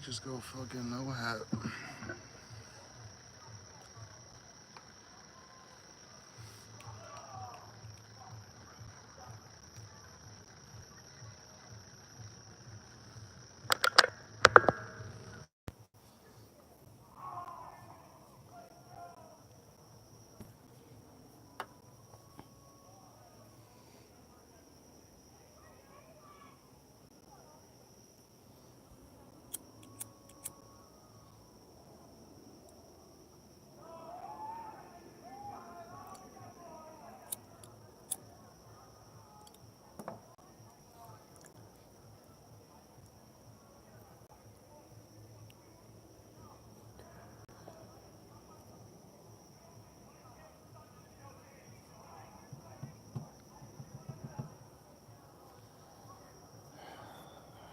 Just go fucking no hat.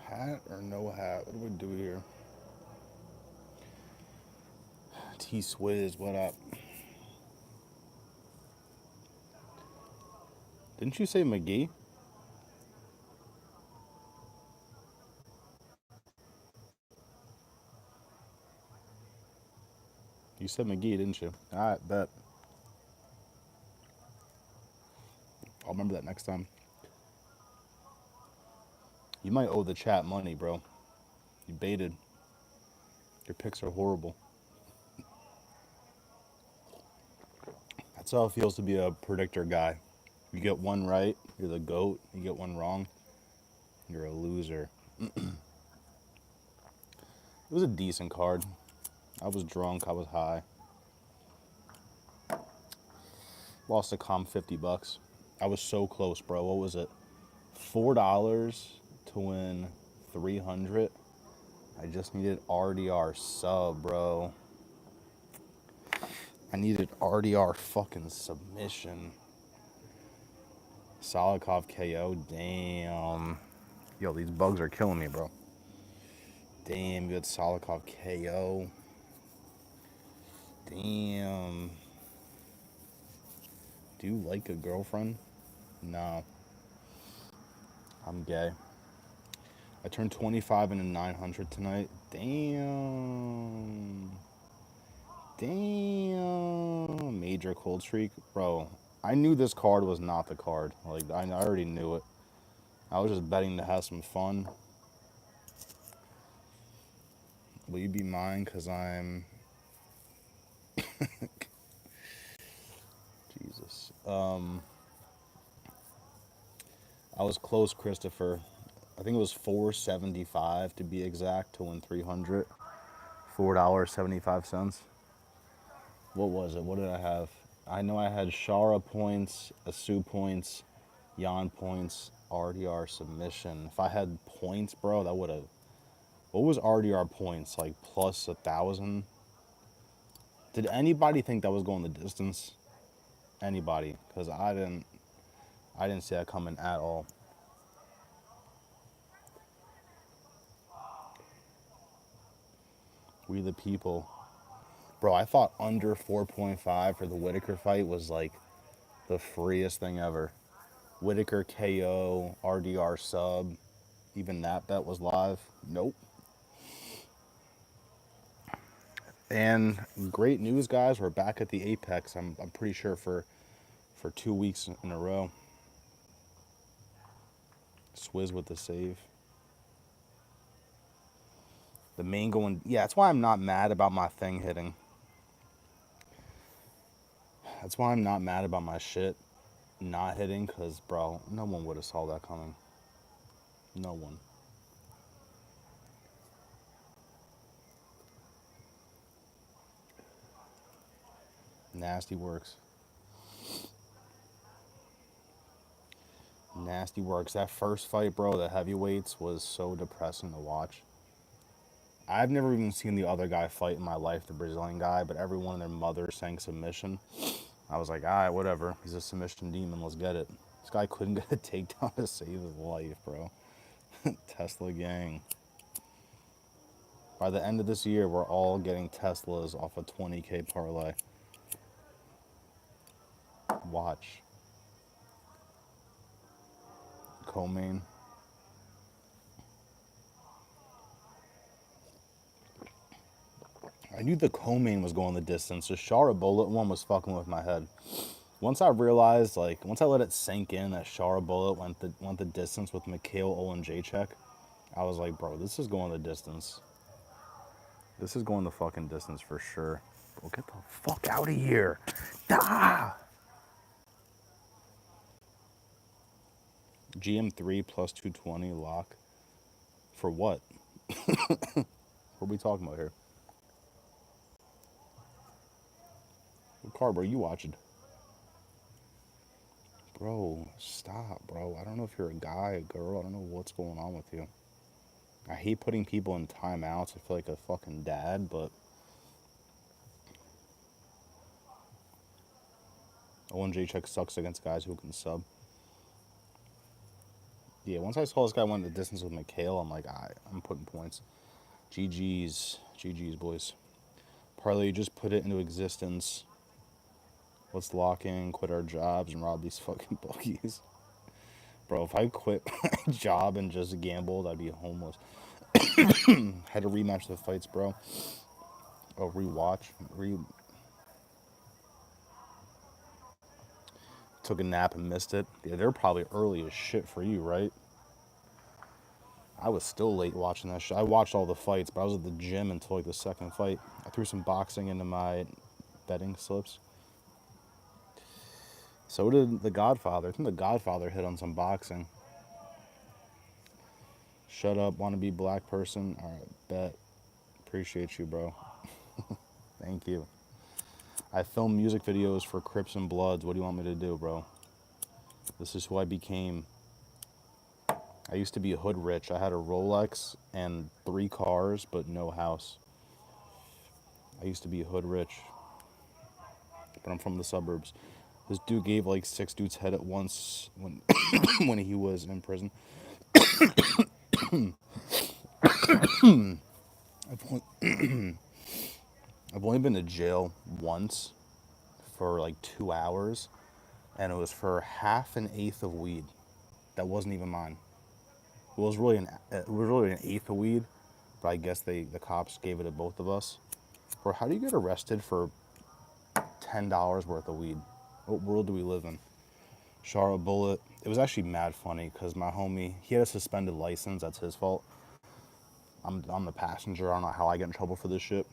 Hat or no hat? What do we do here? T-Swizz, what up? Didn't you say McGee? You said McGee, didn't you? Alright, bet. I'll remember that next time. You might owe the chat money, bro. You baited. Your picks are horrible. That's how it feels to be a predictor guy. You get one right, you're the GOAT. You get one wrong, you're a loser. It was a decent card. I was drunk, I was high. Lost a comp $50. I was so close, bro. What was it? $4 to win 300. I just needed RDR sub, bro. I needed RDR fucking submission. Salikov KO, damn. Yo, these bugs are killing me, bro. Damn, good Salikov KO. Damn. Do you like a girlfriend? No. I'm gay. I turned 25 into 900 tonight. Damn. Damn. Major cold streak. Bro, I knew this card was not the card. Like, I already knew it. I was just betting to have some fun. Will you be mine? Because I'm... Jesus. I was close, Christopher. I think it was $4.75 to be exact to win 300. $4.75. What was it? What did I have? I know I had Shara points, Asu points, Yan points, RDR submission. If I had points, bro, that would have... What was RDR points? Like plus 1,000? Did anybody think that was going the distance? Anybody? Because I didn't see that coming at all. We the people. Bro, I thought under 4.5 for the Whitaker fight was like the freest thing ever. Whitaker KO, RDR sub. Even that bet was live. Nope. And great news, guys. We're back at the Apex. I'm pretty sure for 2 weeks in a row. Swizz with the save. The main going... Yeah, that's why I'm not mad about my thing hitting. That's why I'm not mad about my shit not hitting, because, bro, no one would have saw that coming. No one. Nasty works. Nasty works. That first fight, bro, the heavyweights, was so depressing to watch. I've never even seen the other guy fight in my life, the Brazilian guy, but everyone and their mother sang submission. I was like, all right, whatever. He's a submission demon. Let's get it. This guy couldn't get a takedown to save his life, bro. Tesla gang. By the end of this year, we're all getting Teslas off a 20K parlay. Watch. Co-main. I knew the co-main was going the distance. The Shara Bullet one was fucking with my head. Once I realized, like, once I let it sink in that Shara Bullet went the distance with Mikhail Olenjacek, I was like, bro, this is going the distance. This is going the fucking distance for sure. Bro, get the fuck out of here. Ah! GM3 plus 220 lock. For what? What are we talking about here? What card were you watching? Bro, stop, bro. I don't know if you're a guy, a girl. I don't know what's going on with you. I hate putting people in timeouts. I feel like a fucking dad, but Owen Jacek sucks against guys who can sub. Yeah, once I saw this guy went the distance with Mikhail, I'm like, I'm putting points. GG's. GG's, boys. Parlay, just put it into existence. Let's lock in, quit our jobs, and rob these fucking bookies. Bro, if I quit my job and just gambled, I'd be homeless. Had to rematch the fights, bro. Oh, rewatch. Took a nap and missed it. Yeah, they're probably early as shit for you, right? I was still late watching that shit. I watched all the fights, but I was at the gym until like the second fight. I threw some boxing into my betting slips. So did The Godfather. I think The Godfather hit on some boxing. Shut up, want to be black person? All right, bet. Appreciate you, bro. Thank you. I film music videos for Crips and Bloods. What do you want me to do, bro? This is who I became. I used to be hood rich. I had a Rolex and 3 cars, but no house. I used to be hood rich, but I'm from the suburbs. This dude gave like 6 dudes head at once when when he was in prison. I've only been to jail once for like 2 hours, and it was for half an eighth of weed. That wasn't even mine. It was really an eighth of weed, but I guess the cops gave it to both of us. Bro, how do you get arrested for $10 worth of weed? What world do we live in? Shara Bullet. It was actually mad funny because my homie, he had a suspended license. That's his fault. I'm the passenger. I don't know how I get in trouble for this shit.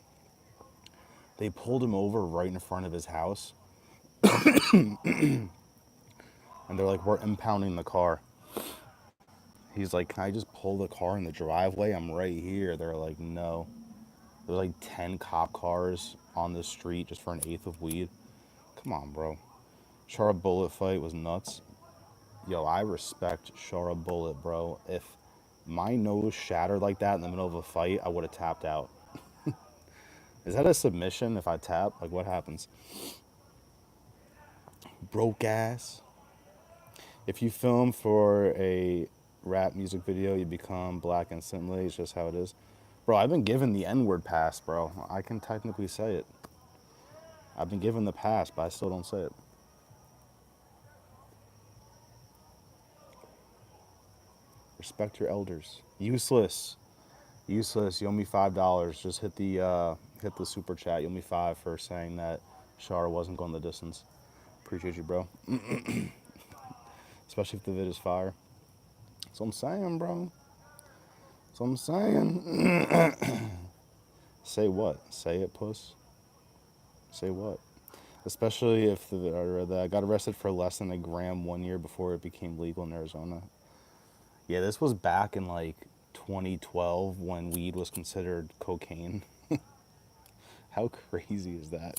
They pulled him over right in front of his house. And they're like, we're impounding the car. He's like, can I just pull the car in the driveway? I'm right here. They're like, no. There's like 10 cop cars on the street just for an eighth of weed. Come on, bro. Shara Bullet fight was nuts. Yo, I respect Shara Bullet, bro. If my nose shattered like that in the middle of a fight, I would have tapped out. Is that a submission if I tap? Like, what happens? Broke ass. If you film for a rap music video, you become black instantly. It's just how it is. Bro, I've been given the N-word pass, bro. I can technically say it. I've been given the pass, but I still don't say it. Respect your elders. Useless. Useless. You owe me $5. Just hit the super chat. You owe me 5 for saying that Shara wasn't going the distance. Appreciate you, bro. Especially if the vid is fire. That's what I'm saying, bro. That's what I'm saying. Say what? Say it, puss. Say what? Especially if I got arrested for less than a gram 1 year before it became legal in Arizona. Yeah, this was back in like 2012 when weed was considered cocaine. How crazy is that?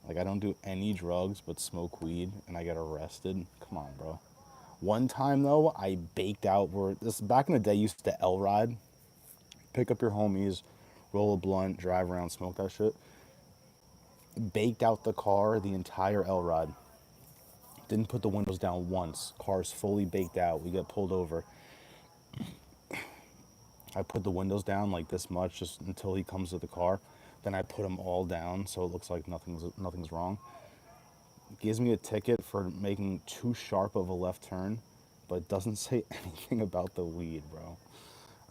Like, I don't do any drugs but smoke weed and I get arrested. Come on, bro. One time though, I baked out this back in the day. Used to L ride, pick up your homies, roll a blunt, drive around, smoke that shit. Baked out the car the entire L ride. Didn't put the windows down once. Car's fully baked out. We get pulled over. I put the windows down like this much just until he comes to the car. Then I put them all down so it looks like nothing's wrong. Gives me a ticket for making too sharp of a left turn, but doesn't say anything about the weed, bro.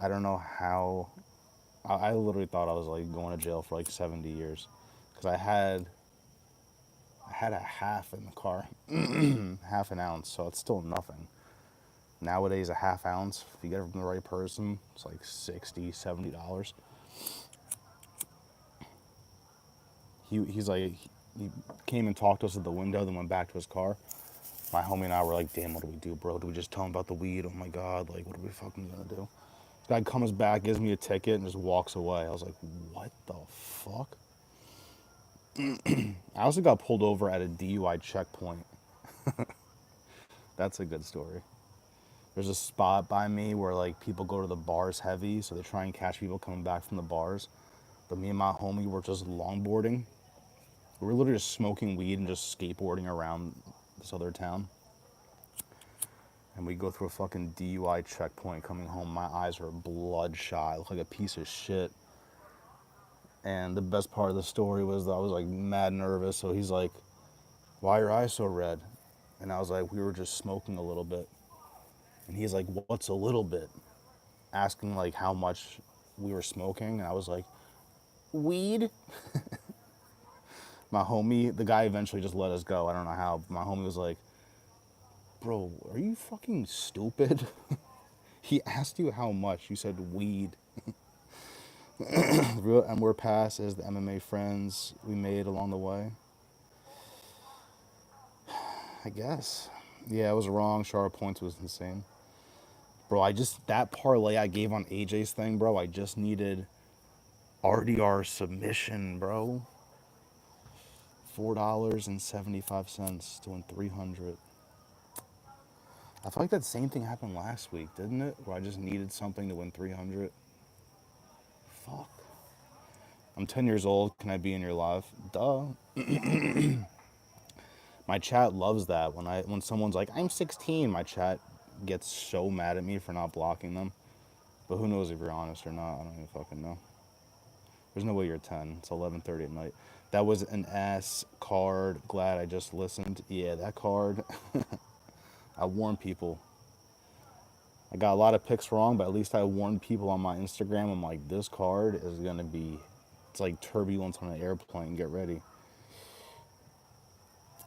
I don't know how I literally thought I was like going to jail for like 70 years, because I had a half in the car, half an ounce, so it's still nothing. Nowadays, a half ounce, if you get it from the right person, it's like $60, $70. He's like, he came and talked to us at the window, then went back to his car. My homie and I were like, damn, what do we do, bro? Do we just tell him about the weed? Oh my God, like, what are we fucking gonna do? Guy comes back, gives me a ticket, and just walks away. I was like, what the fuck? I also got pulled over at a DUI checkpoint. That's a good story. There's a spot by me where like people go to the bars heavy, so they try and catch people coming back from the bars. But me and my homie were just longboarding. We were literally just smoking weed and just skateboarding around this other town. And we go through a fucking DUI checkpoint coming home. My eyes are bloodshot. I look like a piece of shit. And the best part of the story was that I was like mad nervous. So he's like, why are your eyes so red? And I was like, we were just smoking a little bit. And he's like, what's a little bit? Asking like how much we were smoking. And I was like, weed? My homie, the guy eventually just let us go. I don't know how. But my homie was like, bro, are you fucking stupid? He asked you how much. You said weed. And we're past as the MMA friends we made along the way. I guess. Yeah, I was wrong. Sharp points was insane. Bro, that parlay I gave on AJ's thing, bro, I just needed RDR submission, bro. $4.75 to win 300. I feel like that same thing happened last week, didn't it? Where I just needed something to win 300. Fuck. I'm 10 years old. Can I be in your live? Duh. My chat loves that. When someone's like, I'm 16, my chat gets so mad at me for not blocking them. But who knows if you're honest or not? I don't even fucking know. There's no way you're 10. It's 11:30 at night. That was an ass card. Glad I just listened. Yeah, that card. I warned people. I got a lot of picks wrong, but at least I warned people on my Instagram. I'm like, this card is going to be, it's like turbulence on an airplane. Get ready.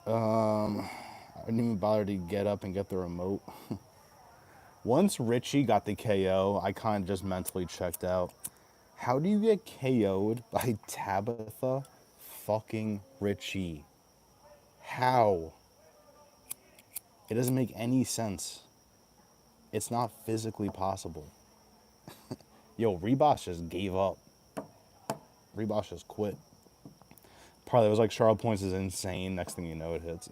I didn't even bother to get up and get the remote. Once Richie got the KO, I kind of just mentally checked out. How do you get KO'd by Tabitha fucking Richie? How? It doesn't make any sense. It's not physically possible. Yo, Rebosh just gave up. Rebosh just quit. Probably it was like Charlotte Points is insane. Next thing you know, it hits.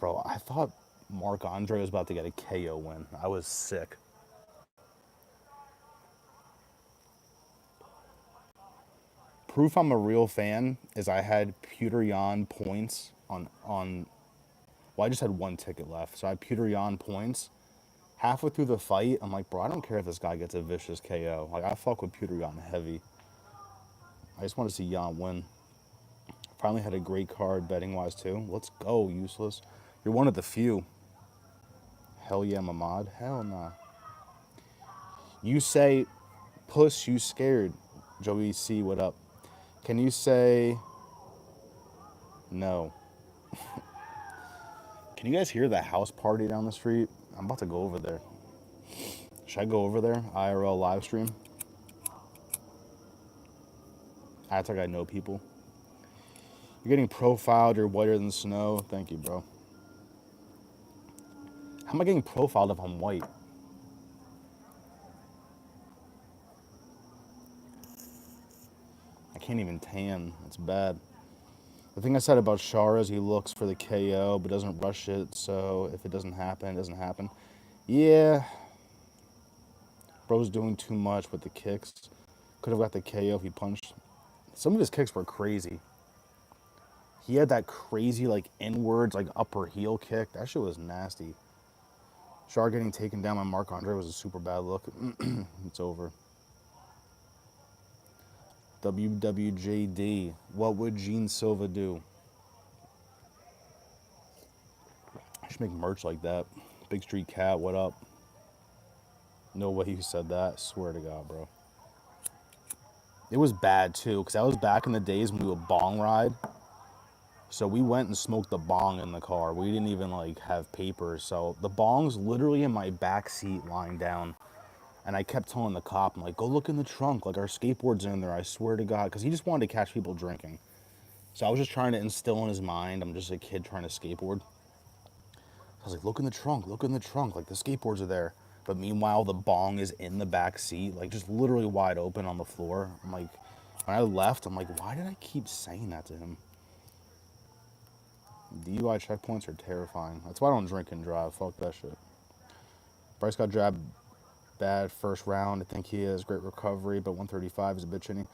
Bro, I thought Marc Andre was about to get a KO win. I was sick. Proof I'm a real fan is I had Peter Yan points on. Well, I just had one ticket left, so I had Peter Yan points. Halfway through the fight, I'm like, bro, I don't care if this guy gets a vicious KO. Like, I fuck with Peter Yan heavy. I just want to see Yan win. Finally had a great card betting wise too. Let's go, useless. You're one of the few. Hell yeah, Mamad. Hell nah. You say, puss, you scared. Joey C, what up? Can you say no? Can you guys hear the house party down the street? I'm about to go over there. Should I go over there? IRL live stream? Act like I know people. You're getting profiled. You're whiter than snow. Thank you, bro. How am I getting profiled if I'm white? I can't even tan. It's bad. The thing I said about Shara is he looks for the KO but doesn't rush it, so if it doesn't happen, it doesn't happen. Yeah. Bro's doing too much with the kicks. Could have got the KO if he punched. Some of his kicks were crazy. He had that crazy, like, inwards, like, upper heel kick. That shit was nasty. Shara getting taken down by Marc Andre was a super bad look. It's over. WWJD. What would Gene Silva do? I should make merch like that. Big Street Cat, what up? No way you said that. Swear to God, bro. It was bad too, because that was back in the days when we would bong ride. So we went and smoked the bong in the car. We didn't even like have papers. So the bong's literally in my back seat lying down. And I kept telling the cop, I'm like, go look in the trunk. Like our skateboard's in there, I swear to God. Because he just wanted to catch people drinking. So I was just trying to instill in his mind, I'm just a kid trying to skateboard. I was like, look in the trunk, look in the trunk. Like the skateboards are there. But meanwhile, the bong is in the back seat, like just literally wide open on the floor. I'm like, when I left, I'm like, why did I keep saying that to him? DUI checkpoints are terrifying. That's why I don't drink and drive. Fuck that shit. Bryce got jabbed bad first round. I think he has great recovery, but 135 is a bitch inning.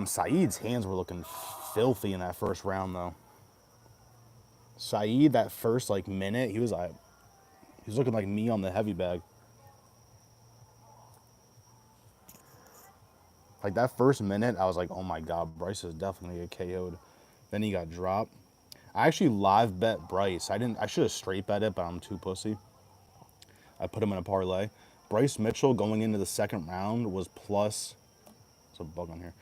Saeed's hands were looking filthy in that first round, though. Saeed, that first like minute, he was looking like me on the heavy bag. Like that first minute, I was like, oh my God, Bryce is definitely a KO'd. Then he got dropped. I actually live bet Bryce. I should have straight bet it, but I'm too pussy. I put him in a parlay. Bryce Mitchell going into the second round was plus, there's a bug on here.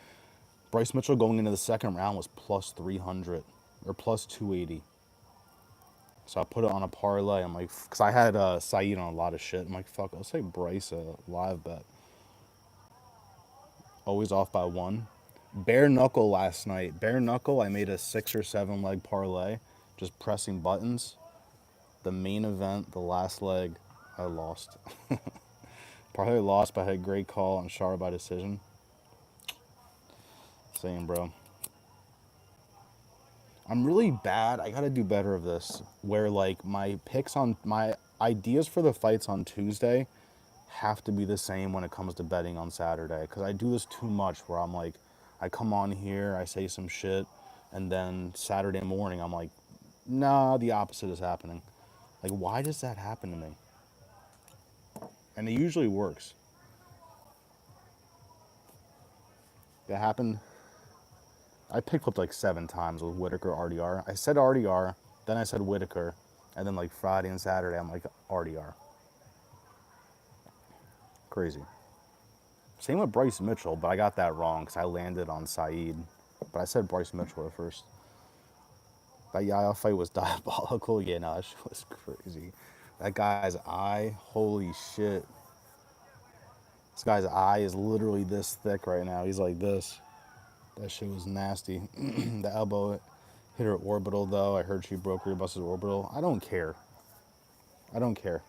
Bryce Mitchell going into the second round was plus 300 or plus 280. So I put it on a parlay. I'm like, because I had Saeed on a lot of shit. I'm like, fuck, I'll say Bryce a live bet. Always off by one. Bare knuckle last night. Bare knuckle, I made a 6 or 7 leg parlay, just pressing buttons. The main event, the last leg, I lost. Parlay lost, but I had a great call on Shara by decision. Same, bro. I'm really bad. I gotta do better of this. Where like my ideas for the fights on Tuesday have to be the same when it comes to betting on Saturday. Because I do this too much where I'm like, I come on here, I say some shit, and then Saturday morning I'm like, nah, the opposite is happening. Like, why does that happen to me? And it usually works. That happened. I pick flipped like 7 times with Whitaker RDR. I said RDR, then I said Whitaker, and then like Friday and Saturday I'm like RDR. Crazy. Same with Bryce Mitchell, but I got that wrong because I landed on Saeed. But I said Bryce Mitchell at first. That Yaya fight was diabolical. Yeah, no, that shit was crazy. That guy's eye, holy shit. This guy's eye is literally this thick right now. He's like this. That shit was nasty. The elbow hit her orbital, though. I heard she broke Rebus's orbital. I don't care. I don't care.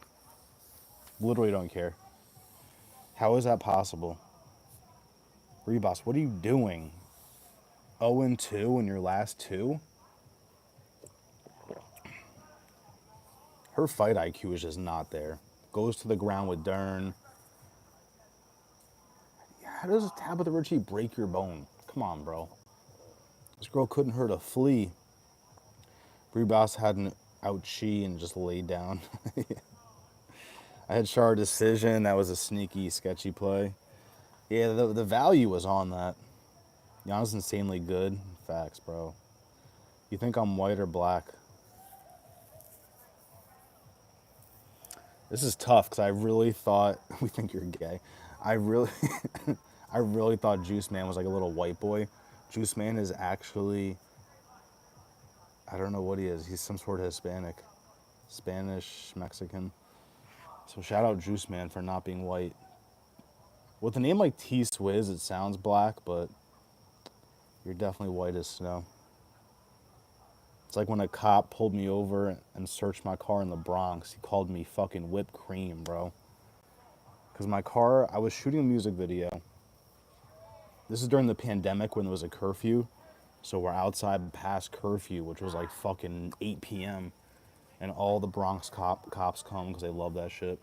Literally don't care. How is that possible? Rebus, what are you doing? 0-2 in your last 2? Her fight IQ is just not there. Goes to the ground with Dern. How does Tabitha Ritchie break your bone? Come on, bro. This girl couldn't hurt a flea. Rebus had an ouchie and just laid down. I had Char decision. That was a sneaky, sketchy play. Yeah, the value was on that. Yana's insanely good. Facts, bro. You think I'm white or black? This is tough because I really thought we think you're gay. I really, I really thought Juice Man was like a little white boy. Juice Man is actually, I don't know what he is. He's some sort of Hispanic, Spanish, Mexican. So shout out Juice Man for not being white. With a name like T Swizz, it sounds black, but you're definitely white as snow. It's like when a cop pulled me over and searched my car in the Bronx. He called me fucking whipped cream, bro. Because my car, I was shooting a music video. This is during the pandemic when there was a curfew. So we're outside past curfew, which was like fucking 8 p.m. And all the Bronx cops come because they love that shit.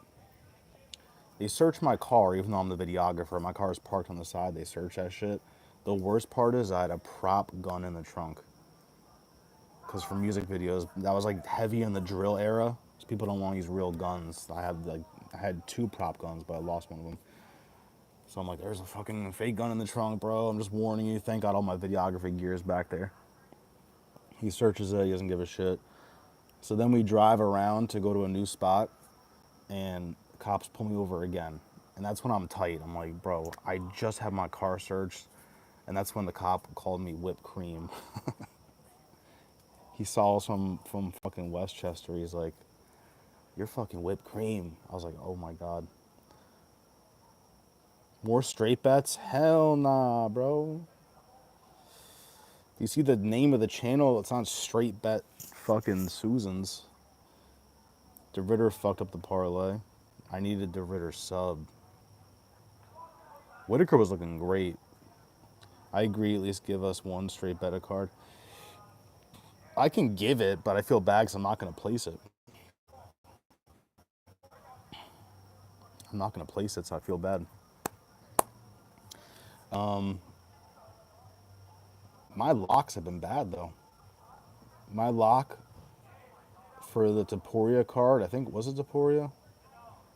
They search my car, even though I'm the videographer. My car's parked on the side. They search that shit. The worst part is I had a prop gun in the trunk. Because for music videos, that was like heavy in the drill era. So people don't want to use real guns. I had 2 prop guns, but I lost one of them. So I'm like, there's a fucking fake gun in the trunk, bro. I'm just warning you. Thank God all my videography gear is back there. He searches it. He doesn't give a shit. So then we drive around to go to a new spot, and cops pull me over again. And that's when I'm tight. I'm like, bro, I just had my car searched. And that's when the cop called me whipped cream. He saw us from fucking Westchester. He's like, you're fucking whipped cream. I was like, oh my God. More straight bets? Hell nah, bro. You see the name of the channel? It's not Straight Bet fucking Susans. DeRitter fucked up the parlay. I needed DeRitter sub. Whitaker was looking great. I agree, at least give us one straight bet a card. I can give it, but I feel bad because I'm not going to place it. I'm not going to place it, so I feel bad. My locks have been bad, though. My lock for the Taporia card, I think, was it Taporia?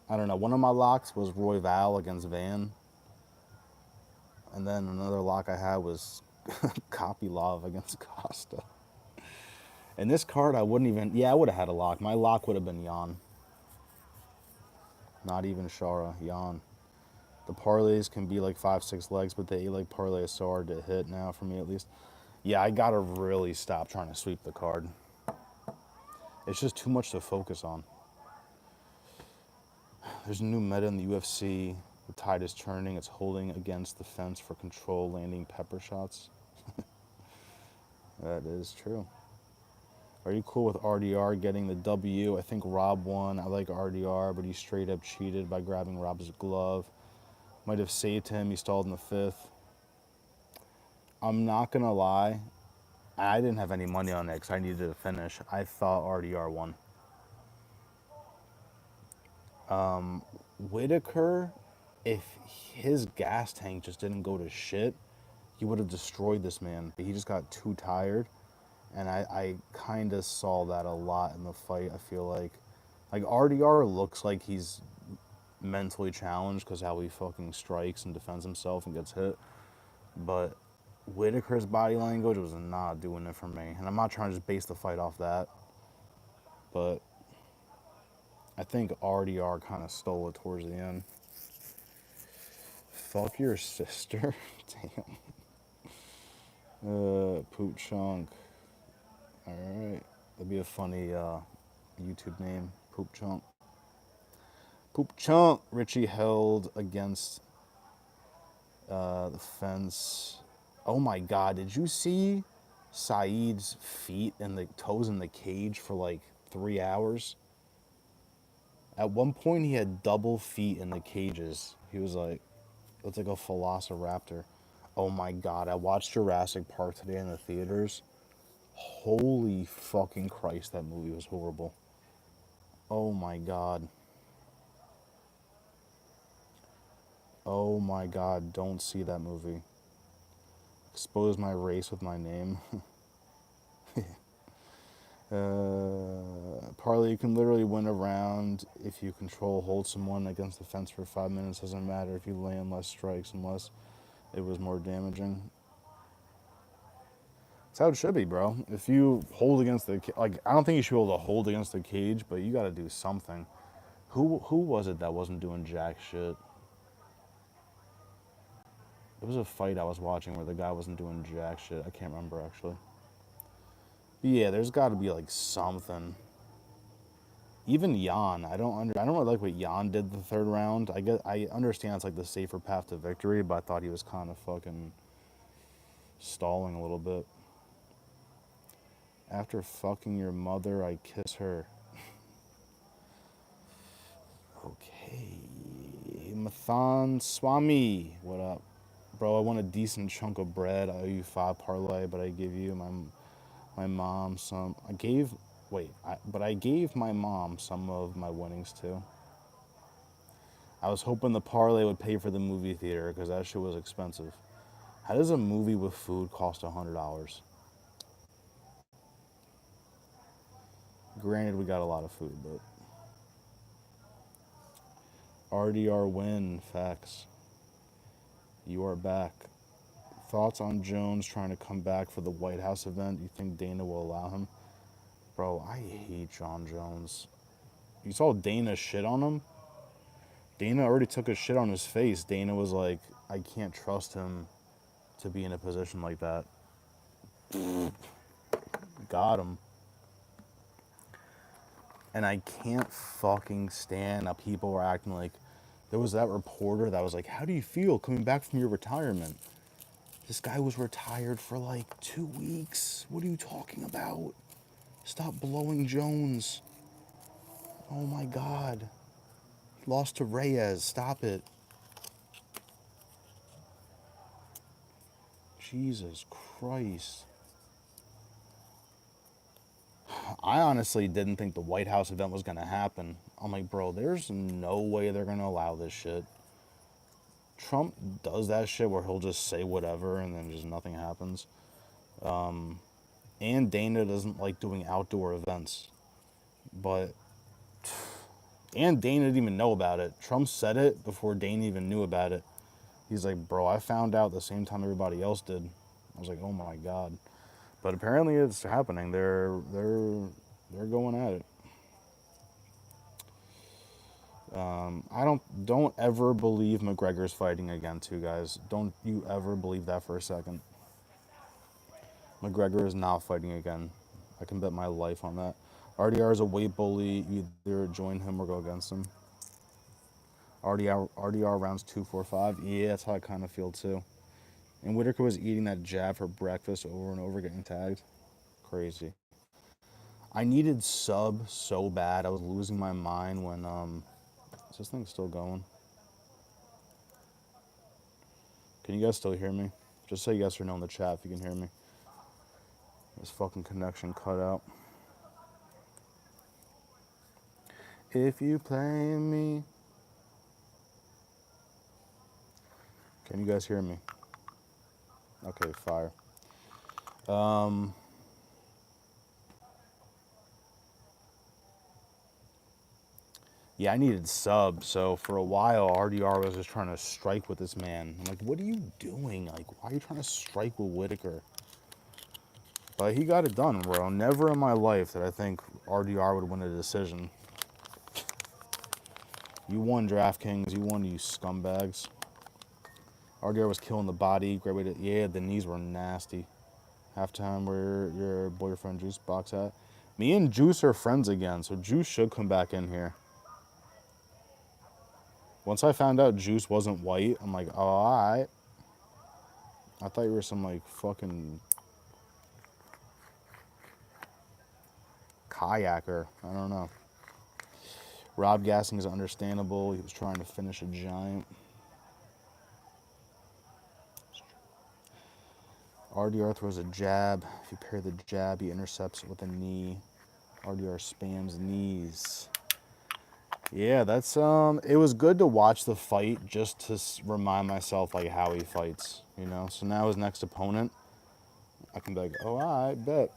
I don't know. One of my locks was Roy Val against Van. And then another lock I had was Kopylov against Costa. And this card, I wouldn't even... Yeah, I would have had a lock. My lock would have been Jan. Not even Shara, Jan. The parlays can be like 5-6 legs, but the 8-leg parlay is so hard to hit now, for me at least. Yeah, I gotta really stop trying to sweep the card. It's just too much to focus on. There's a new meta in the UFC. The tide is turning. It's holding against the fence for control, landing pepper shots. That is true. Are you cool with RDR getting the W? I think Rob won. I like RDR, but he straight up cheated by grabbing Rob's glove. Might have saved him. He stalled in the 5th. I'm not going to lie. I didn't have any money on it because I needed to finish. I thought RDR won. Whitaker, if his gas tank just didn't go to shit, he would have destroyed this man. He just got too tired. And I kind of saw that a lot in the fight, I feel like. Like, RDR looks like he's mentally challenged because how he fucking strikes and defends himself and gets hit. But Whitaker's body language was not doing it for me. And I'm not trying to just base the fight off that. But I think RDR kind of stole it towards the end. Fuck your sister? Damn. Poop Chunk. Alright. That'd be a funny YouTube name. Poop Chunk. Poop Chunk. Richie held against the fence. Oh my God, did you see Saeed's feet and the toes in the cage for like 3 hours? At one point, he had double feet in the cages. He was like, it's like a velociraptor. Oh my God, I watched Jurassic Park today in the theaters. Holy fucking Christ, that movie was horrible. Oh my God. Oh my God, don't see that movie. Expose my race with my name. Parlay, you can literally win a round if you control hold someone against the fence for 5 minutes. Doesn't matter if you land less strikes unless it was more damaging. That's how it should be, bro. If you hold against the... Like, I don't think you should be able to hold against the cage, but you got to do something. Who was it that wasn't doing jack shit? There was a fight I was watching where the guy wasn't doing jack shit. I can't remember, actually. But yeah, there's got to be, like, something. Even Jan, I don't really like what Jan did the 3rd round. I understand it's, like, the safer path to victory, but I thought he was kind of fucking stalling a little bit. After fucking your mother, I kiss her. Okay. Mathan Swami, what up? Bro, I want a decent chunk of bread. I owe you 5 parlay, but I give you my mom some. I gave my mom some of my winnings too. I was hoping the parlay would pay for the movie theater because that shit was expensive. How does a movie with food cost $100? Granted, we got a lot of food, but RDR win, facts. You are back. Thoughts on Jones trying to come back for the White House event? You think Dana will allow him? Bro, I hate John Jones. You saw Dana shit on him? Dana already took a shit on his face. Dana was like, I can't trust him to be in a position like that. Got him. And I can't fucking stand how people were acting like, there was that reporter that was like, how do you feel coming back from your retirement? This guy was retired for like 2 weeks. What are you talking about? Stop blowing Jones. Oh my God. He lost to Reyes. Stop it. Jesus Christ. I honestly didn't think the White House event was going to happen. I'm like, bro, there's no way they're going to allow this shit. Trump does that shit where he'll just say whatever and then just nothing happens. And Dana doesn't like doing outdoor events. But, and Dana didn't even know about it. Trump said it before Dana even knew about it. He's like, bro, I found out the same time everybody else did. I was like, oh my God. But apparently it's happening. They're going at it. I don't ever believe McGregor's fighting again, too, guys. Don't you ever believe that for a second. McGregor is not fighting again. I can bet my life on that. RDR is a weight bully. Either join him or go against him. RDR rounds 2, 4, 5. Yeah, that's how I kind of feel too. And Whitaker was eating that jab for breakfast over and over, getting tagged. Crazy. I needed sub so bad. I was losing my mind when is this thing still going? Can you guys still hear me? Just say yes or no in the chat if you can hear me. This fucking connection cut out. If you play me. Can you guys hear me? Okay, fire. Yeah, I needed sub, so for a while, RDR was just trying to strike with this man. I'm like, what are you doing? Like, why are you trying to strike with Whitaker? But he got it done, bro. Never in my life did I think RDR would win a decision. You won, DraftKings. You won, you scumbags. RDR was killing the body. Great way to... Yeah, the knees were nasty. Halftime where your boyfriend Juice box at. Me and Juice are friends again, so Juice should come back in here. Once I found out Juice wasn't white, I'm like, oh, all right. I thought you were some, like, fucking kayaker. I don't know. Rob gassing is understandable. He was trying to finish a giant. RDR throws a jab. If you pair the jab, he intercepts it with a knee. RDR spams knees. Yeah, that's it was good to watch the fight just to remind myself like how he fights, you know. So now his next opponent, I can be like, oh, I bet.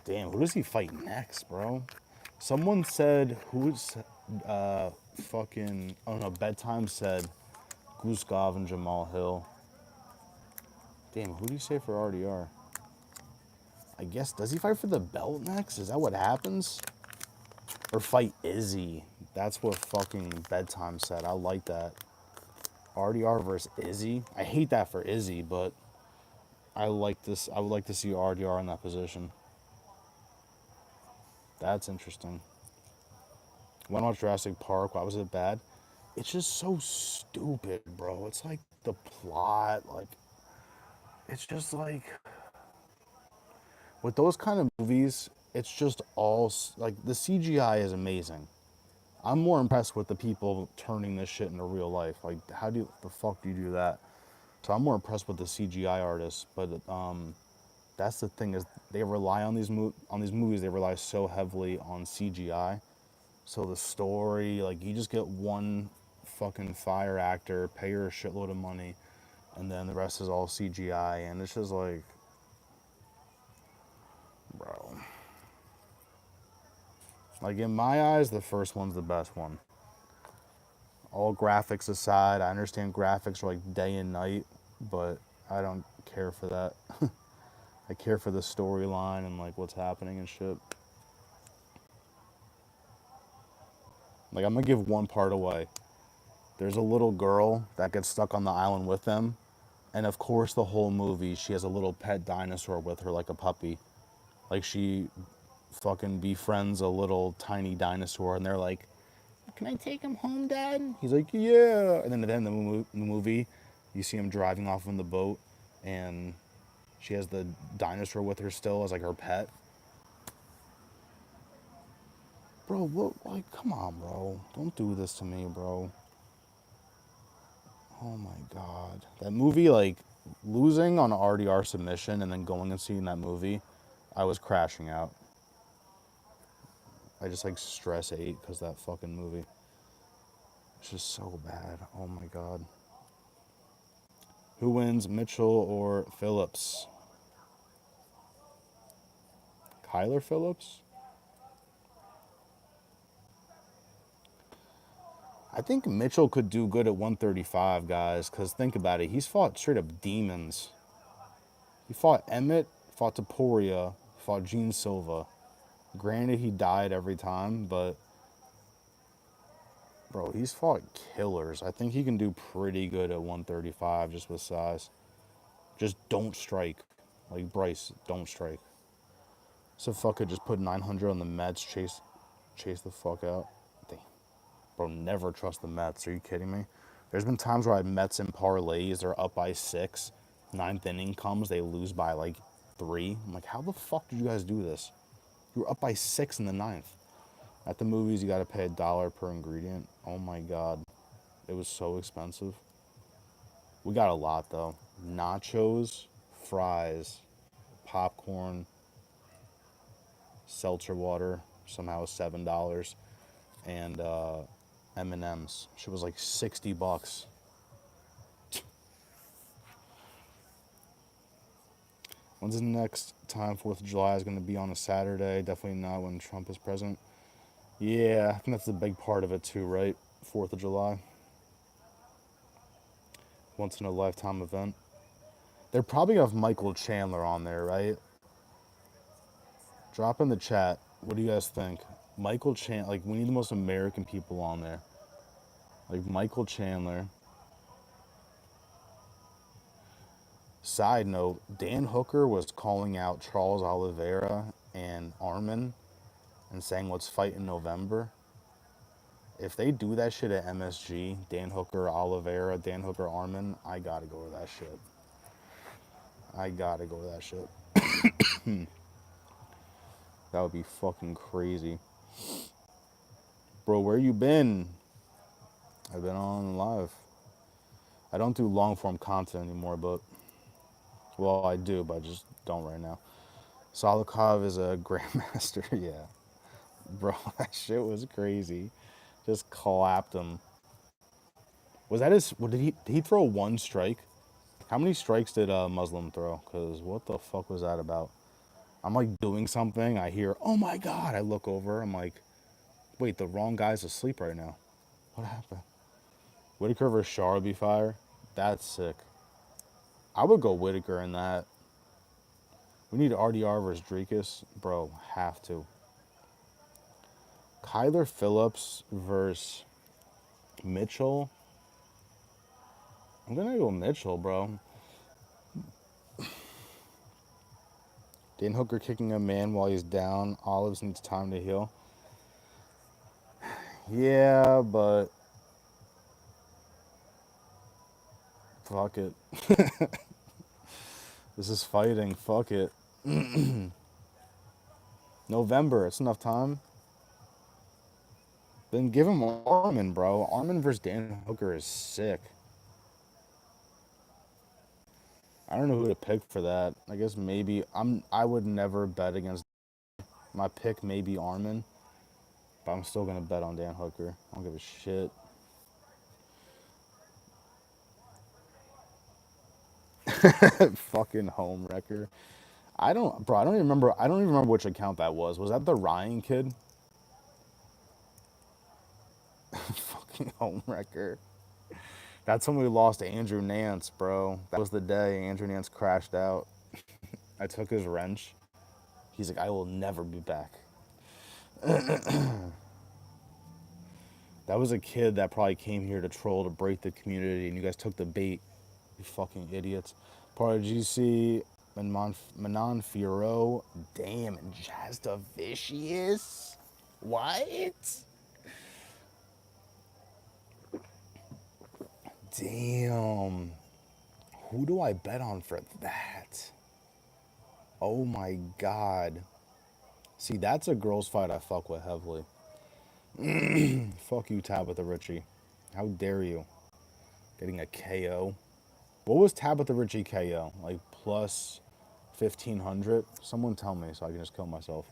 Damn, who does he fight next, bro? Someone said who's fucking, oh no, Bedtime said Guskov and Jamal Hill. Damn, who do you say for RDR? I guess, does he fight for the belt next? Is that what happens? Or fight Izzy? That's what fucking Bedtime said. I like that. RDR versus Izzy. I hate that for Izzy, but I like this. I would like to see RDR in that position. That's interesting. Went on Jurassic Park. Why was it bad? It's just so stupid, bro. It's like the plot, like it's just like with those kind of movies, it's just all like the CGI is amazing. I'm more impressed with the people turning this shit into real life. Like, how do the fuck do you do that? So I'm more impressed with the CGI artists, but that's the thing is they rely on these movies. They rely so heavily on CGI. So the story, like, you just get one fucking fire actor, pay her a shitload of money, and then the rest is all CGI, and it's just like, bro. Like, in my eyes, the first one's the best one. All graphics aside, I understand graphics are like day and night, but I don't care for that. I care for the storyline and like what's happening and shit. Like, I'm gonna give one part away. There's a little girl that gets stuck on the island with them, and of course, the whole movie, she has a little pet dinosaur with her, like a puppy. Like, she fucking befriends a little tiny dinosaur, and they're like, "Can I take him home, Dad?" He's like, "Yeah." And then at the end of the movie, you see him driving off in the boat, and she has the dinosaur with her still as like her pet. Bro, look, like, come on, bro. Don't do this to me, bro. Oh my God. That movie, like, losing on RDR submission and then going and seeing that movie, I was crashing out. I just, like, stress ate because that fucking movie. It's just so bad. Oh my God. Who wins, Mitchell or Phillips? Kyler Phillips? I think Mitchell could do good at 135, guys, because think about it. He's fought straight up demons. He fought Emmett, fought Taporia, fought Gene Silva. Granted, he died every time, but bro, he's fought killers. I think he can do pretty good at 135 just with size. Just don't strike. Like Bryce, don't strike. So fuck it, just put 900 on the Mets, chase the fuck out. Damn. Bro, never trust the Mets. Are you kidding me? There's been times where I had Mets in parlays, they're up by 6. Ninth inning comes, they lose by like 3. I'm like, how the fuck did you guys do this? You were up by 6 in the ninth. At the movies, you gotta pay $1 per ingredient. Oh my God. It was so expensive. We got a lot though. Nachos, fries, popcorn, seltzer water, somehow $7, and M&Ms. Shit was like $60. When's the next time 4th of July is going to be on a Saturday? Definitely not when Trump is president. Yeah, I think that's a big part of it too, right? 4th of July. Once in a lifetime event. They're probably going to have Michael Chandler on there, right? Drop in the chat. What do you guys think? Michael Chandler, like, we need the most American people on there. Like, Michael Chandler. Side note, Dan Hooker was calling out Charles Oliveira and Arman and saying, let's fight in November. If they do that shit at MSG, Dan Hooker, Oliveira, Dan Hooker, Arman, I gotta go to that shit. I gotta go to that shit. That would be fucking crazy. Bro, where you been? I've been on live. I don't do long form content anymore, but, well, I do, but I just don't right now. Solikov is a grandmaster, yeah. Bro, that shit was crazy. Just clapped him. Was that his, what, did he throw one strike? How many strikes did Muslim throw? Because what the fuck was that about? I'm like doing something, I hear, oh my God, I look over, I'm like, wait, the wrong guy's asleep right now. What happened? Whitaker versus Shah would be fire. That's sick. I would go Whitaker in that. We need RDR versus Drakus. Bro, have to. Kyler Phillips versus Mitchell. I'm gonna go Mitchell, bro. Dan Hooker kicking a man while he's down. Olives needs time to heal. Yeah, but fuck it. This is fighting. Fuck it. November. It's enough time. Then give him Arman, bro. Arman versus Dan Hooker is sick. I don't know who to pick for that. I guess maybe I would never bet against. My pick may be Arman, but I'm still gonna bet on Dan Hooker. I don't give a shit. Fucking home wrecker. Bro. I don't even remember. I don't even remember which account that was. Was that the Ryan kid? Fucking home wrecker. That's when we lost Andrew Nance, bro. That was the day Andrew Nance crashed out. I took his wrench. He's like, I will never be back. That was a kid that probably came here to troll to break the community, and you guys took the bait. You fucking idiots. Part of GC and Manon Fiorot. Damn, and Just a Vicious. What? Damn. Who do I bet on for that? Oh my god. See, that's a girls' fight I fuck with heavily. Fuck you, Tabitha Ritchie. How dare you? Getting a KO. What was Tabitha Ritchie KO? Like plus 1500? Someone tell me so I can just kill myself.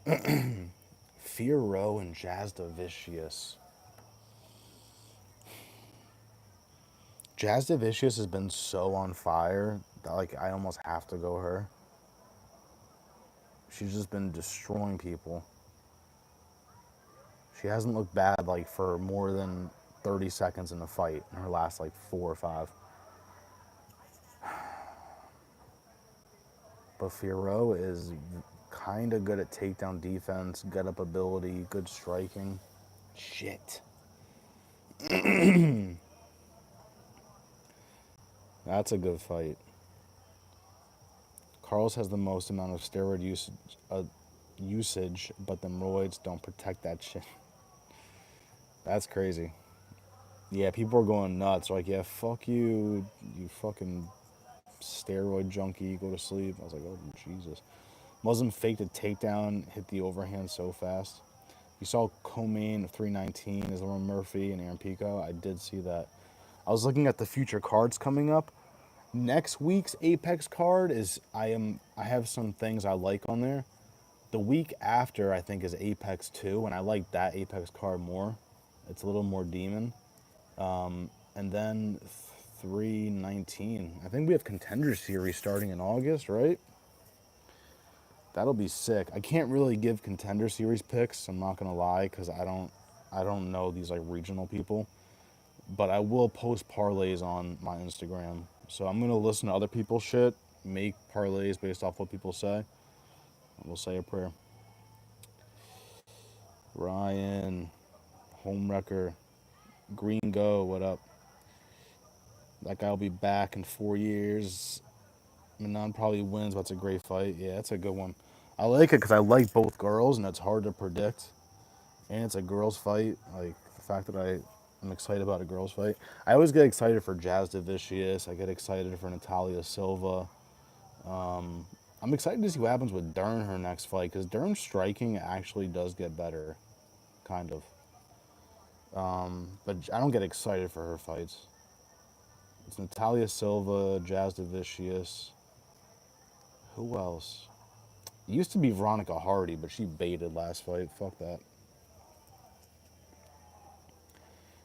Fiorot and Jazda Vicious. Jazda Vicious has been so on fire that like I almost have to go her. She's just been destroying people. She hasn't looked bad like for more than 30 seconds in the fight in her last like 4 or 5. But Fiorot is kind of good at takedown defense, get up ability, good striking. Shit. That's a good fight. Carlos has the most amount of steroid usage, but the roids don't protect that shit. That's crazy. Yeah, people are going nuts. They're like, yeah, fuck you, you fucking steroid junkie, go to sleep. I was like, oh, Jesus. Muslim faked a takedown, hit the overhand so fast. You saw co-main of 319 is Lauren Murphy and Aaron Pico. I did see that. I was looking at the future cards coming up. Next week's Apex card is I have some things I like on there. The week after I think is Apex 2, and I like that Apex card more. It's a little more demon. And then 319. I think we have Contender Series starting in August, right? That'll be sick. I can't really give Contender Series picks, I'm not gonna lie, because I don't know these like regional people. But I will post parlays on my Instagram. So I'm gonna listen to other people's shit, make parlays based off what people say. We'll say a prayer. Ryan, Homewrecker, Green Go, what up? That guy will be back in 4 years. Manon probably wins, but it's a great fight. Yeah, it's a good one. I like it because I like both girls, and it's hard to predict. And it's a girls' fight. Like the fact that I'm excited about a girls' fight. I always get excited for Jazda Vicious. I get excited for Natalia Silva. I'm excited to see what happens with Dern her next fight because Dern's striking actually does get better, kind of. But I don't get excited for her fights. It's Natalia Silva, Jazda Vicious. Who else? It used to be Veronica Hardy, but she baited last fight. Fuck that.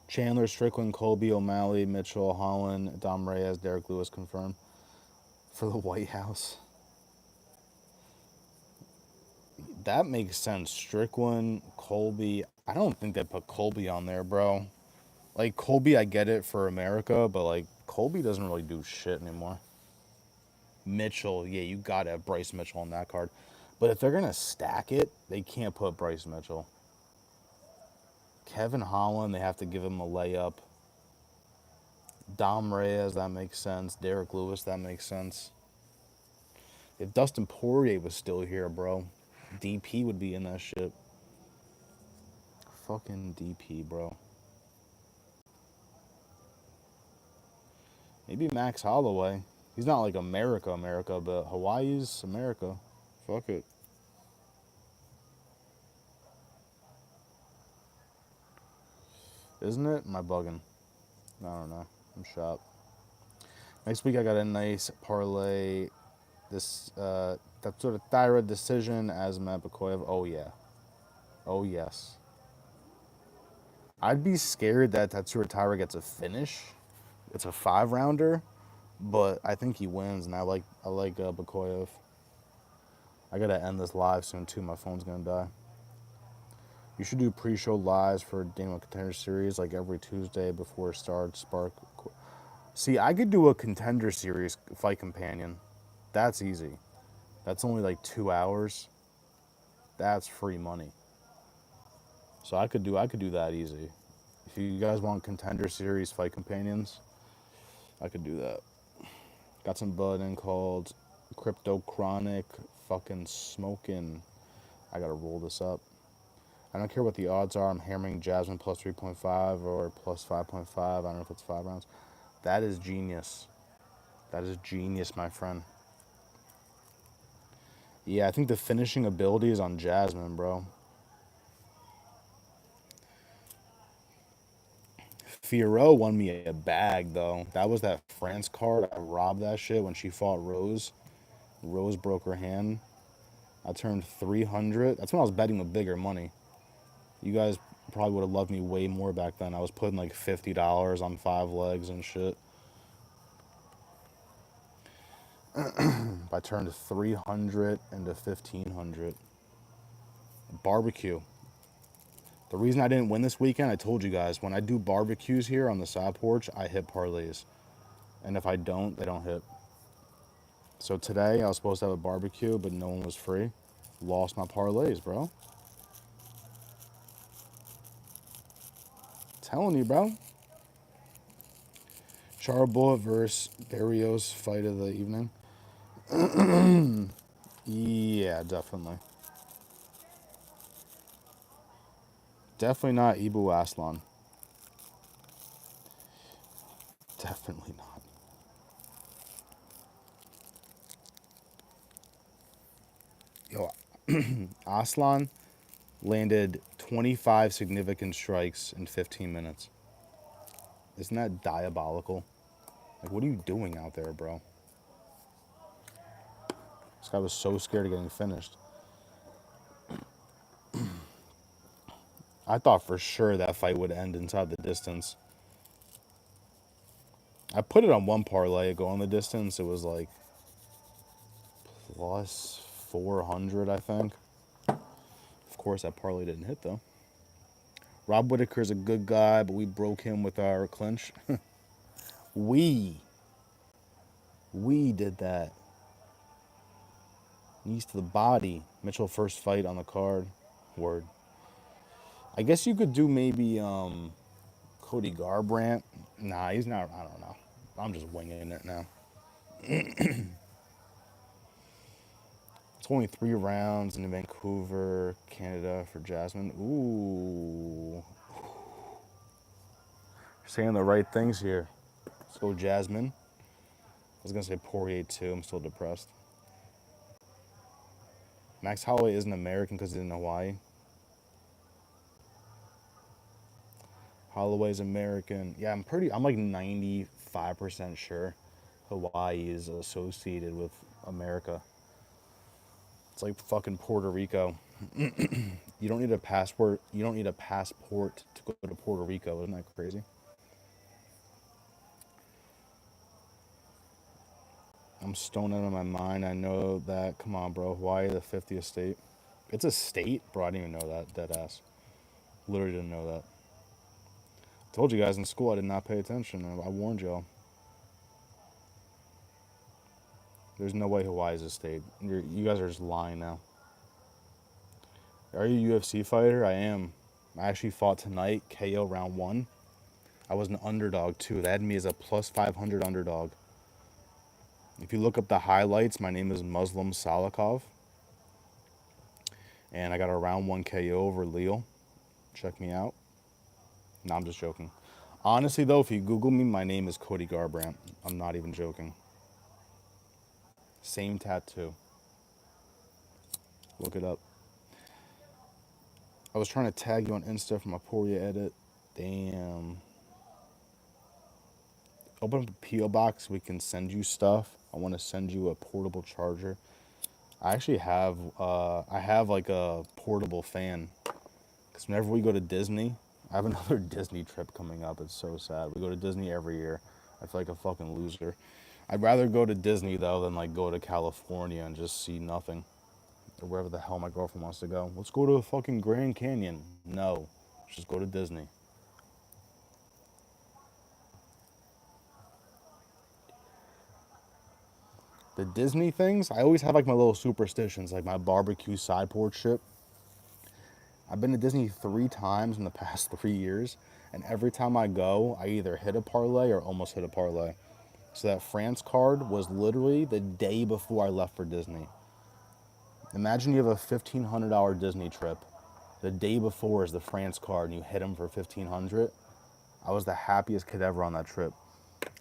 Chandler, Strickland, Colby, O'Malley, Mitchell, Holland, Dom Reyes, Derek Lewis confirmed for the White House. That makes sense. Strickland, Colby. I don't think they put Colby on there, bro. Like, Colby, I get it for America, but, like, Colby doesn't really do shit anymore. Mitchell, yeah, you gotta have Bryce Mitchell on that card. But if they're gonna stack it, they can't put Bryce Mitchell. Kevin Holland, they have to give him a layup. Dom Reyes, that makes sense. Derek Lewis, that makes sense. If Dustin Poirier was still here, bro, DP would be in that shit. Fucking DP, bro. Maybe Max Holloway. He's not like America, but Hawaii's America. Fuck it. Isn't it? Am I bugging? I don't know. I'm shot. Next week I got a nice parlay. This that sort of thyroid decision as Matt Bakoyev. Oh yeah. Oh yes. I'd be scared that Tatsuro Taira gets a finish. It's a 5-rounder, but I think he wins, and I like Bakoyev. I gotta end this live soon too. My phone's gonna die. You should do pre-show lives for Daniel Contender Series like every Tuesday before it starts. Spark. See, I could do a Contender Series fight companion. That's easy. That's only like 2 hours. That's free money. So So I could do that easy. If you guys want contender series fight companions, I could do that. Got some bud in called Crypto Chronic, fucking smoking. I gotta roll this up. I don't care what the odds are. I'm hammering Jasmine plus 3.5 or plus 5.5. I don't know if it's 5 rounds. That is genius. That is genius, my friend. Yeah, I think the finishing ability is on Jasmine, bro. Fiorot won me a bag, though. That was that France card. I robbed that shit when she fought Rose. Rose broke her hand. I turned 300. That's when I was betting with bigger money. You guys probably would have loved me way more back then. I was putting like $50 on 5 legs and shit. I turned 300 into 1500. Barbecue. The reason I didn't win this weekend, I told you guys, when I do barbecues here on the side porch, I hit parlays. And if I don't, they don't hit. So today I was supposed to have a barbecue, but no one was free. Lost my parlays, bro. Telling you, bro. Charbot versus Barrios fight of the evening. Yeah, definitely. Definitely not Ibu Aslan. Definitely not. Yo, Aslan landed 25 significant strikes in 15 minutes. Isn't that diabolical? Like, what are you doing out there, bro? This guy was so scared of getting finished. I thought for sure that fight would end inside the distance. I put it on one parlay, going the distance. It was like plus 400, I think. Of course, that parlay didn't hit, though. Rob Whitaker's a good guy, but we broke him with our clinch. we did that. Knees to the body. Mitchell first fight on the card. Word. I guess you could do maybe Cody Garbrandt. Nah, he's not. I don't know. I'm just winging it now. It's only 3 rounds in Vancouver, Canada for Jasmine. Ooh. You're saying the right things here. Let's go Jasmine. I was going to say Poirier too. I'm still depressed. Max Holloway isn't American because he's in Hawaii. Holloway's American. Yeah, I'm like 95% sure Hawaii is associated with America. It's like fucking Puerto Rico. You don't need a passport. You don't need a passport to go to Puerto Rico. Isn't that crazy? I'm stoned out of my mind. I know that. Come on, bro. Hawaii, the 50th state. It's a state? Bro, I didn't even know that. Dead ass. Literally didn't know that. I told you guys in school I did not pay attention. I warned y'all. There's no way Hawaii is a state. You guys are just lying now. Are you a UFC fighter? I am. I actually fought tonight, KO round 1. I was an underdog too. They had me as a plus 500 underdog. If you look up the highlights, my name is Muslim Salikov. And I got a round 1 KO over Leo. Check me out. No, I'm just joking. Honestly, though, if you Google me, my name is Cody Garbrandt. I'm not even joking. Same tattoo. Look it up. I was trying to tag you on Insta for my Poirier edit. Damn. Open up a P.O. box. We can send you stuff. I want to send you a portable charger. I actually have, I have like a portable fan. Because whenever we go to Disney, I have another Disney trip coming up. It's so sad. We go to Disney every year. I feel like a fucking loser. I'd rather go to Disney, though, than like go to California and just see nothing. Or wherever the hell my girlfriend wants to go. Let's go to a fucking Grand Canyon. No. Let's just go to Disney. The Disney things, I always have like my little superstitions, like my barbecue side porch shit. I've been to Disney 3 times in the past 3 years, and every time I go, I either hit a parlay or almost hit a parlay. So that France card was literally the day before I left for Disney. Imagine you have a $1,500 Disney trip. The day before is the France card, and you hit them for $1,500. I was the happiest kid ever on that trip.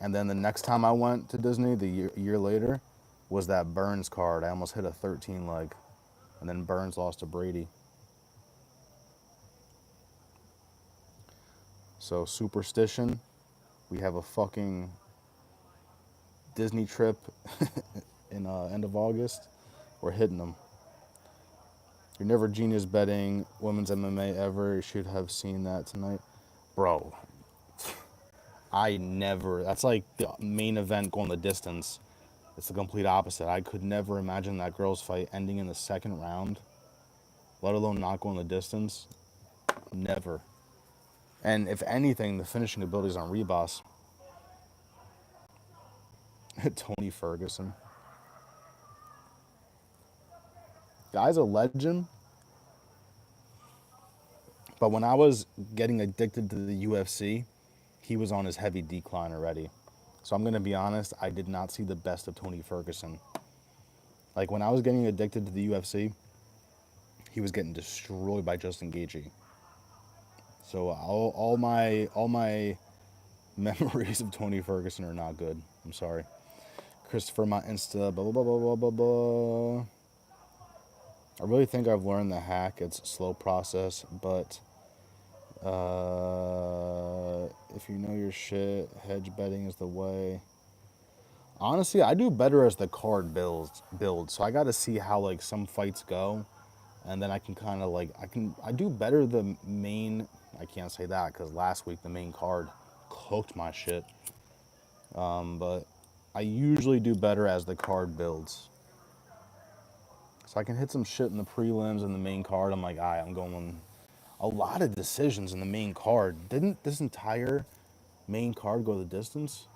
And then the next time I went to Disney, the year later, was that Burns card. I almost hit a 13 leg, and then Burns lost to Brady. So superstition, we have a fucking Disney trip in end of August. We're hitting them. You're never genius betting women's MMA ever. You should have seen that tonight. Bro, I never. That's like the main event going the distance. It's the complete opposite. I could never imagine that girls' fight ending in the second round, let alone not going the distance. Never. And if anything, the finishing abilities on Rebus. Tony Ferguson. Guy's a legend. But when I was getting addicted to the UFC, he was on his heavy decline already. So I'm going to be honest, I did not see the best of Tony Ferguson. Like when I was getting addicted to the UFC, he was getting destroyed by Justin Gaethje. So all my memories of Tony Ferguson are not good. I'm sorry. Christopher, my Insta, blah, blah, blah, blah, blah, blah. I really think I've learned the hack. It's a slow process, but if you know your shit, hedge betting is the way. Honestly, I do better as the card builds. So I got to see how like some fights go, and then I can kind of like I do better the main. I can't say that because last week the main card cooked my shit. But I usually do better as the card builds. So I can hit some shit in the prelims and the main card. I'm like, I'm going. A lot of decisions in the main card. Didn't this entire main card go the distance?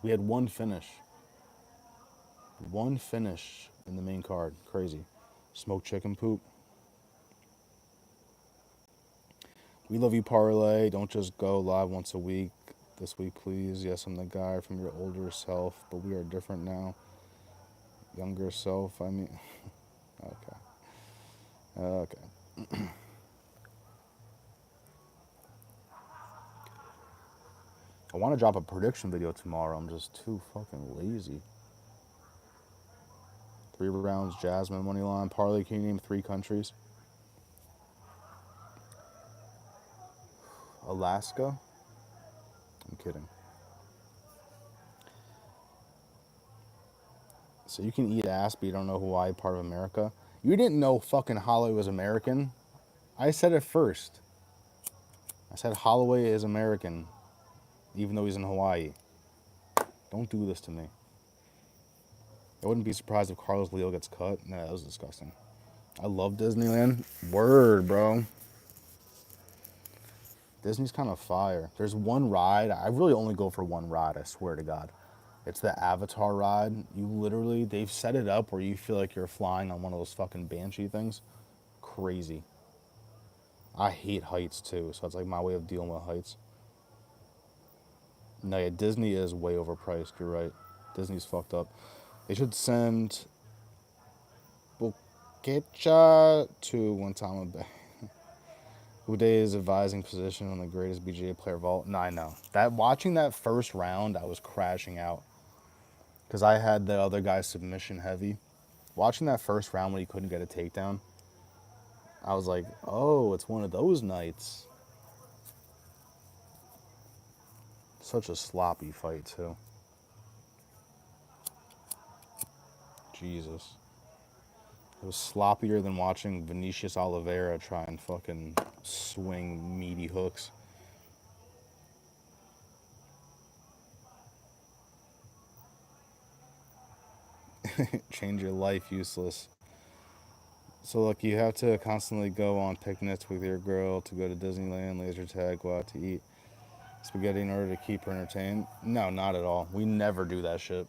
We had one finish. One finish in the main card. Crazy. Smoked chicken poop. We love you, Parlay. Don't just go live once a week. This week, please. Yes, I'm the guy from your older self, but we are different now. Younger self, I mean. Okay. I want to drop a prediction video tomorrow. I'm just too fucking lazy. 3 rounds, Jasmine, money line. Parlay, can you name 3 countries? Alaska? I'm kidding. So you can eat ass, but you don't know Hawaii part of America? You didn't know fucking Holloway was American? I said it first. I said Holloway is American, even though he's in Hawaii. Don't do this to me. I wouldn't be surprised if Carlos Leo gets cut. Nah, that was disgusting. I love Disneyland. Word, bro. Disney's kind of fire. There's one ride. I really only go for one ride, I swear to God. It's the Avatar ride. You literally, they've set it up where you feel like you're flying on one of those fucking Banshee things. Crazy. I hate heights too, so it's like my way of dealing with heights. No, yeah, Disney is way overpriced. You're right. Disney's fucked up. They should send Bokecha to one time a day. Uday is advising position on the greatest BJJ player of all. No, I know. Watching that first round, I was crashing out. Because I had the other guy submission heavy. Watching that first round when he couldn't get a takedown, I was like, oh, it's one of those nights. Such a sloppy fight, too. Jesus. It was sloppier than watching Vinicius Oliveira try and fucking swing meaty hooks. Change your life useless. So look, you have to constantly go on picnics with your girl to go to Disneyland, laser tag, go out to eat spaghetti in order to keep her entertained. No, not at all. We never do that shit.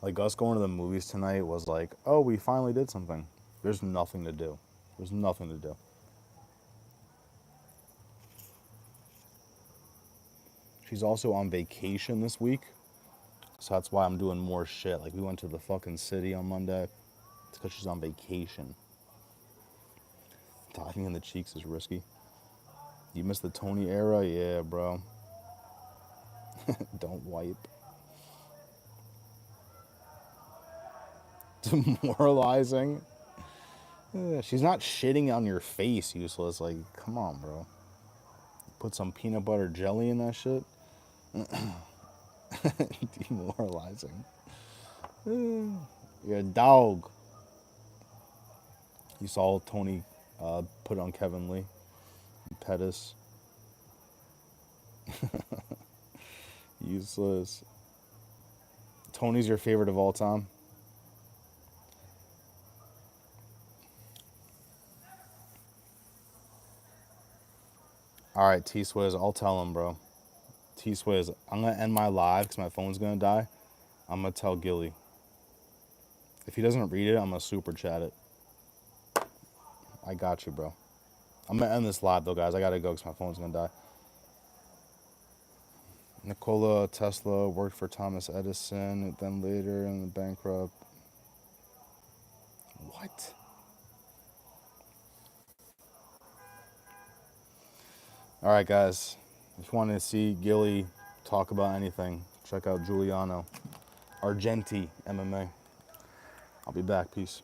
Like us going to the movies tonight was like, oh, we finally did something. There's nothing to do. There's nothing to do. She's also on vacation this week. So that's why I'm doing more shit. Like, we went to the fucking city on Monday. It's because she's on vacation. Diving in the cheeks is risky. You missed the Tony era? Yeah, bro. Don't wipe. Demoralizing. Yeah, she's not shitting on your face, useless. Like, come on, bro. Put some peanut butter jelly in that shit. Demoralizing. You're a dog. You saw Tony put on Kevin Lee. Pettis. Useless. Tony's your favorite of all time? Alright, T-Swizz, I'll tell him, bro. T-Swizz, I'm going to end my live because my phone's going to die. I'm going to tell Gilly. If he doesn't read it, I'm going to super chat it. I got you, bro. I'm going to end this live, though, guys. I got to go because my phone's going to die. Nikola Tesla worked for Thomas Edison, then later in the bankrupt. What? All right, guys. If you want to see Gilly talk about anything, check out Giuliano Argenti MMA. I'll be back. Peace.